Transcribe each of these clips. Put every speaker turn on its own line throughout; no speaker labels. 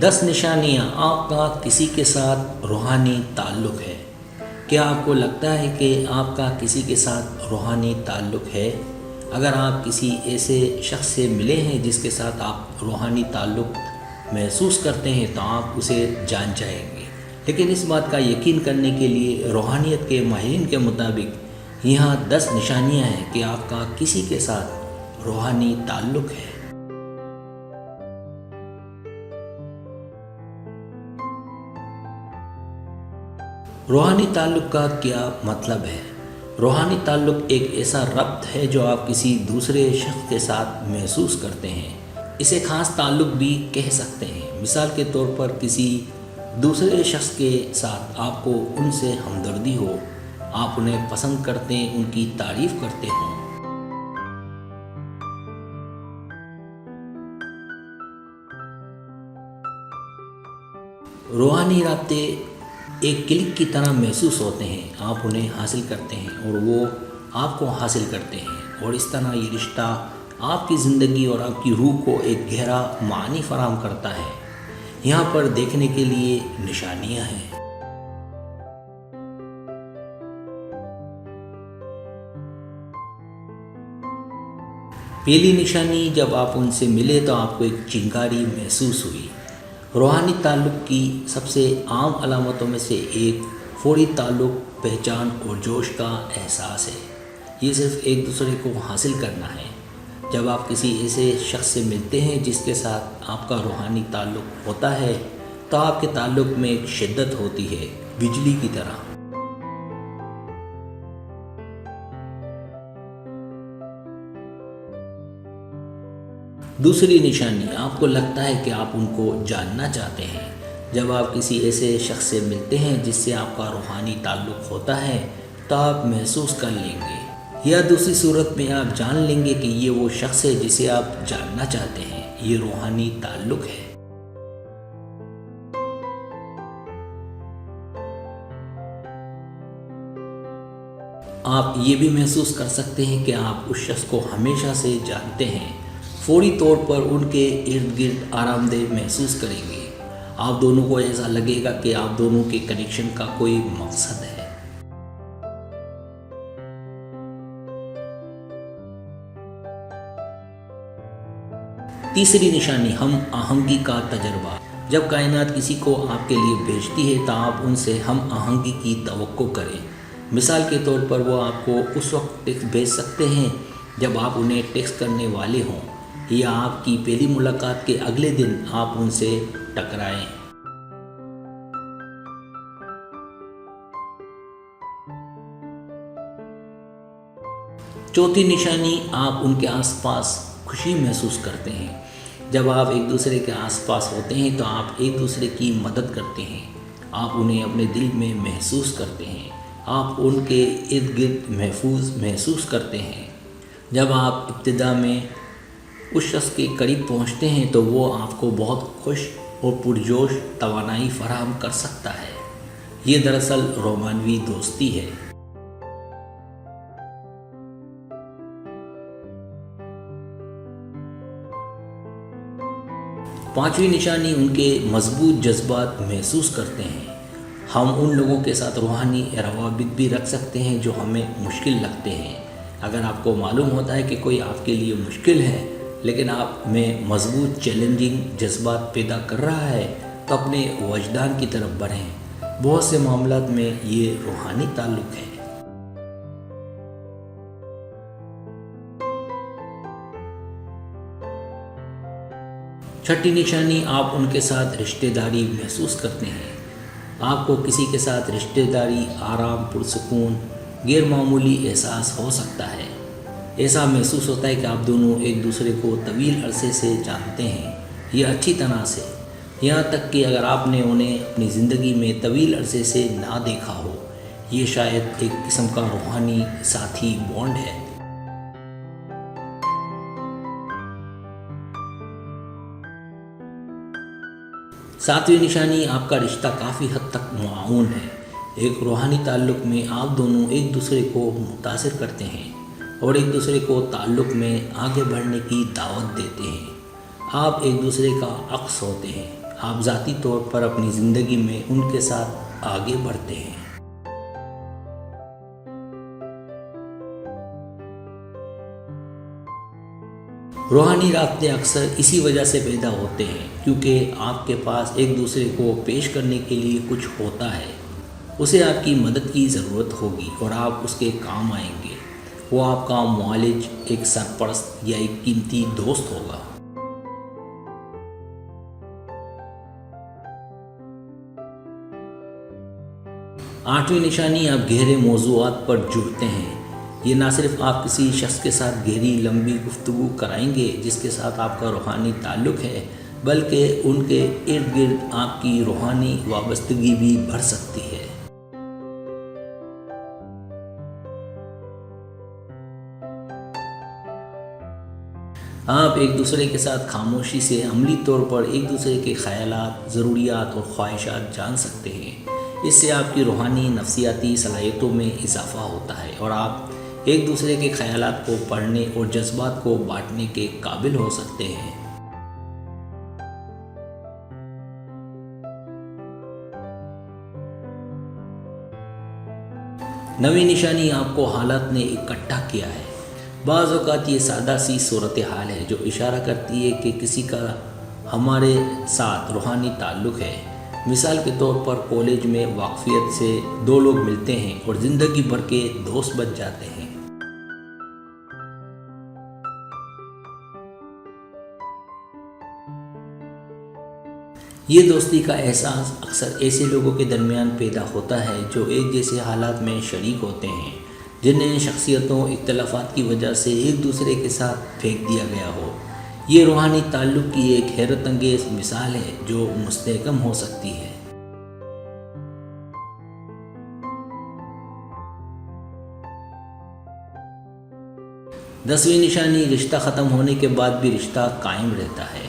10 نشانیاں آپ کا کسی کے ساتھ روحانی تعلق ہے۔ کیا آپ کو لگتا ہے کہ آپ کا کسی کے ساتھ روحانی تعلق ہے؟ اگر آپ کسی ایسے شخص سے ملے ہیں جس کے ساتھ آپ روحانی تعلق محسوس کرتے ہیں تو آپ اسے جان جائیں گے، لیکن اس بات کا یقین کرنے کے لیے روحانیت کے ماہرین کے مطابق یہاں 10 نشانیاں ہیں کہ آپ کا کسی کے ساتھ روحانی تعلق ہے۔ روحانی تعلق کا کیا مطلب ہے؟ روحانی تعلق ایک ایسا ربط ہے جو آپ کسی دوسرے شخص کے ساتھ محسوس کرتے ہیں۔ اسے خاص تعلق بھی کہہ سکتے ہیں۔ مثال کے طور پر کسی دوسرے شخص کے ساتھ آپ کو ان سے ہمدردی ہو، آپ انہیں پسند کرتے ہیں، ان کی تعریف کرتے ہوں۔ روحانی رابطے ایک کلک کی طرح محسوس ہوتے ہیں، آپ انہیں حاصل کرتے ہیں اور وہ آپ کو حاصل کرتے ہیں، اور اس طرح یہ رشتہ آپ کی زندگی اور آپ کی روح کو ایک گہرا معنی فراہم کرتا ہے۔ یہاں پر دیکھنے کے لیے نشانیاں ہیں۔ پہلی نشانی، جب آپ ان سے ملے تو آپ کو ایک چنگاری محسوس ہوئی۔ روحانی تعلق کی سب سے عام علامتوں میں سے ایک فوری تعلق، پہچان اور جوش کا احساس ہے۔ یہ صرف ایک دوسرے کو حاصل کرنا ہے۔ جب آپ کسی ایسے شخص سے ملتے ہیں جس کے ساتھ آپ کا روحانی تعلق ہوتا ہے تو آپ کے تعلق میں ایک شدت ہوتی ہے، بجلی کی طرح۔ دوسری نشانی، آپ کو لگتا ہے کہ آپ ان کو جاننا چاہتے ہیں۔ جب آپ کسی ایسے شخص سے ملتے ہیں جس سے آپ کا روحانی تعلق ہوتا ہے تو آپ محسوس کر لیں گے، یا دوسری صورت میں آپ جان لیں گے کہ یہ وہ شخص ہے جسے آپ جاننا چاہتے ہیں۔ یہ روحانی تعلق ہے۔ آپ یہ بھی محسوس کر سکتے ہیں کہ آپ اس شخص کو ہمیشہ سے جانتے ہیں۔ فوری طور پر ان کے ارد گرد آرام دہ محسوس کریں گے۔ آپ دونوں کو ایسا لگے گا کہ آپ دونوں کے کنیکشن کا کوئی مقصد ہے۔ تیسری نشانی، ہم آہنگی کا تجربہ۔ جب کائنات کسی کو آپ کے لیے بھیجتی ہے تو آپ ان سے ہم آہنگی کی توقع کریں۔ مثال کے طور پر وہ آپ کو اس وقت ٹیکسٹ بھیج سکتے ہیں جب آپ انہیں ٹیکسٹ کرنے والے ہوں، یا آپ کی پہلی ملاقات کے اگلے دن آپ ان سے ٹکرائیں۔ چوتھی نشانی، آپ ان کے آس پاس خوشی محسوس کرتے ہیں۔ جب آپ ایک دوسرے کے آس پاس ہوتے ہیں تو آپ ایک دوسرے کی مدد کرتے ہیں، آپ انہیں اپنے دل میں محسوس کرتے ہیں، آپ ان کے ارد گرد محفوظ محسوس کرتے ہیں۔ جب آپ ابتدا میں اس شخص کے قریب پہنچتے ہیں تو وہ آپ کو بہت خوش اور پرجوش توانائی فراہم کر سکتا ہے۔ یہ دراصل رومانوی دوستی ہے۔ پانچویں نشانی، ان کے مضبوط جذبات محسوس کرتے ہیں۔ ہم ان لوگوں کے ساتھ روحانی روابط بھی رکھ سکتے ہیں جو ہمیں مشکل لگتے ہیں۔ اگر آپ کو معلوم ہوتا ہے کہ کوئی آپ کے لیے مشکل ہے لیکن آپ میں مضبوط چیلنجنگ جذبات پیدا کر رہا ہے تو اپنے وجدان کی طرف بڑھیں۔ بہت سے معاملات میں یہ روحانی تعلق ہے۔ چھٹی نشانی، آپ ان کے ساتھ رشتہ داری محسوس کرتے ہیں۔ آپ کو کسی کے ساتھ رشتہ داری، آرام، پرسکون، غیر معمولی احساس ہو سکتا ہے۔ ایسا محسوس ہوتا ہے کہ آپ دونوں ایک دوسرے کو طویل عرصے سے جانتے ہیں، یہ اچھی طرح سے، یہاں تک کہ اگر آپ نے انہیں اپنی زندگی میں طویل عرصے سے نہ دیکھا ہو۔ یہ شاید ایک قسم کا روحانی ساتھی بانڈ ہے۔ ساتویں نشانی، آپ کا رشتہ کافی حد تک معاون ہے۔ ایک روحانی تعلق میں آپ دونوں ایک دوسرے کو متاثر کرتے ہیں اور ایک دوسرے کو تعلق میں آگے بڑھنے کی دعوت دیتے ہیں۔ آپ ایک دوسرے کا عکس ہوتے ہیں، آپ ذاتی طور پر اپنی زندگی میں ان کے ساتھ آگے بڑھتے ہیں۔ روحانی رابطے اکثر اسی وجہ سے پیدا ہوتے ہیں کیونکہ آپ کے پاس ایک دوسرے کو پیش کرنے کے لیے کچھ ہوتا ہے۔ اسے آپ کی مدد کی ضرورت ہوگی اور آپ اس کے کام آئیں گے۔ وہ آپ کا معالج، ایک سرپرست یا ایک قیمتی دوست ہوگا۔ 8ویں نشانی، آپ گہرے موضوعات پر جڑتے ہیں۔ یہ نہ صرف آپ کسی شخص کے ساتھ گہری لمبی گفتگو کرائیں گے جس کے ساتھ آپ کا روحانی تعلق ہے، بلکہ ان کے ارد گرد آپ کی روحانی وابستگی بھی بڑھ سکتی ہے۔ آپ ایک دوسرے کے ساتھ خاموشی سے عملی طور پر ایک دوسرے کے خیالات، ضروریات اور خواہشات جان سکتے ہیں۔ اس سے آپ کی روحانی نفسیاتی صلاحیتوں میں اضافہ ہوتا ہے اور آپ ایک دوسرے کے خیالات کو پڑھنے اور جذبات کو بانٹنے کے قابل ہو سکتے ہیں۔ نویں نشانی، آپ کو حالات نے اکٹھا کیا ہے۔ بعض اوقات یہ سادہ سی صورتحال ہے جو اشارہ کرتی ہے کہ کسی کا ہمارے ساتھ روحانی تعلق ہے۔ مثال کے طور پر کالج میں واقفیت سے دو لوگ ملتے ہیں اور زندگی بھر کے دوست بن جاتے ہیں۔ یہ دوستی کا احساس اکثر ایسے لوگوں کے درمیان پیدا ہوتا ہے جو ایک جیسے حالات میں شریک ہوتے ہیں، جنہیں شخصیتوں اختلافات کی وجہ سے ایک دوسرے کے ساتھ پھینک دیا گیا ہو۔ یہ روحانی تعلق کی ایک حیرت انگیز مثال ہے جو مستحکم ہو سکتی ہے۔ 10ویں نشانی، رشتہ ختم ہونے کے بعد بھی رشتہ قائم رہتا ہے۔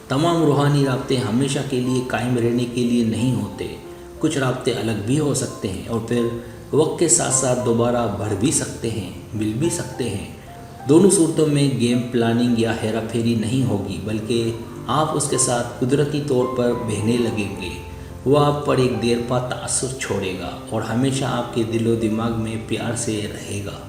تمام روحانی رابطے ہمیشہ کے لیے قائم رہنے کے لیے نہیں ہوتے۔ کچھ رابطے الگ بھی ہو سکتے ہیں اور پھر وقت کے ساتھ ساتھ دوبارہ بڑھ بھی سکتے ہیں، مل بھی سکتے ہیں۔ دونوں صورتوں میں گیم پلاننگ یا ہیرا پھیری نہیں ہوگی، بلکہ آپ اس کے ساتھ قدرتی طور پر بہنے لگیں گے۔ وہ آپ پر ایک دیر پا تاثر چھوڑے گا اور ہمیشہ آپ کے دل و دماغ میں پیار سے رہے گا۔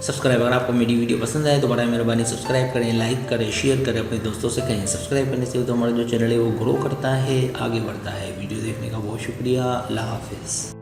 سبسکرائب، اگر آپ کو میری ویڈیو پسند آئے تو برائے مہربانی سبسکرائب کریں، لائک کریں، شیئر کریں، اپنے دوستوں سے کہیں۔ سبسکرائب کرنے سے تو ہمارا جو چینل ہے وہ گرو کرتا ہے، آگے بڑھتا ہے۔ ویڈیو دیکھنے کا بہت شکریہ۔ اللہ حافظ۔